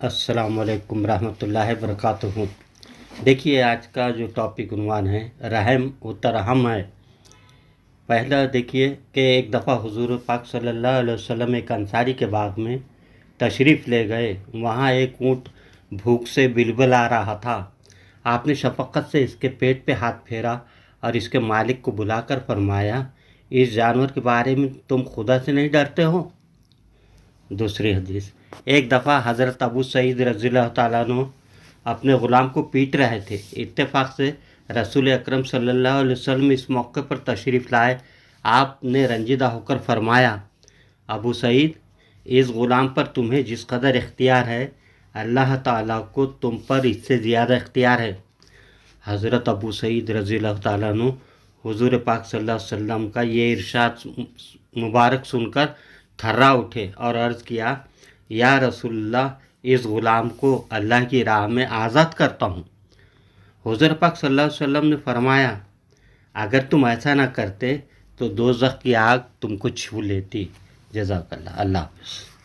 السلام علیکم ورحمۃ اللہ وبرکاتہ۔ دیکھیے آج کا جو ٹاپک عنوان ہے رحم و ترحم ہے۔ پہلا دیکھیے کہ ایک دفعہ حضور پاک صلی اللہ علیہ وسلم ایک انصاری کے باغ میں تشریف لے گئے۔ وہاں ایک اونٹ بھوک سے بلبلا رہا تھا۔ آپ نے شفقت سے اس کے پیٹ پہ ہاتھ پھیرا اور اس کے مالک کو بلا کر فرمایا، اس جانور کے بارے میں تم خدا سے نہیں ڈرتے ہو؟ دوسری حدیث، ایک دفعہ حضرت ابو سعید رضی اللہ تعالیٰ عنہ اپنے غلام کو پیٹ رہے تھے۔ اتفاق سے رسول اکرم صلی اللہ علیہ وسلم اس موقع پر تشریف لائے۔ آپ نے رنجیدہ ہو کر فرمایا، ابو سعید، اس غلام پر تمہیں جس قدر اختیار ہے اللہ تعالیٰ کو تم پر اس سے زیادہ اختیار ہے۔ حضرت ابو سعید رضی اللہ تعالیٰ عنہ حضور پاک صلی اللہ علیہ وسلم کا یہ ارشاد مبارک سن کر تھرا اٹھے اور عرض کیا، یا رسول اللہ، اس غلام کو اللہ کی راہ میں آزاد کرتا ہوں۔ حضور پاک صلی اللہ علیہ وسلم نے فرمایا، اگر تم ایسا نہ کرتے تو دوزخ کی آگ تم کو چھو لیتی۔ جزاک اللہ۔ اللہ حافظ۔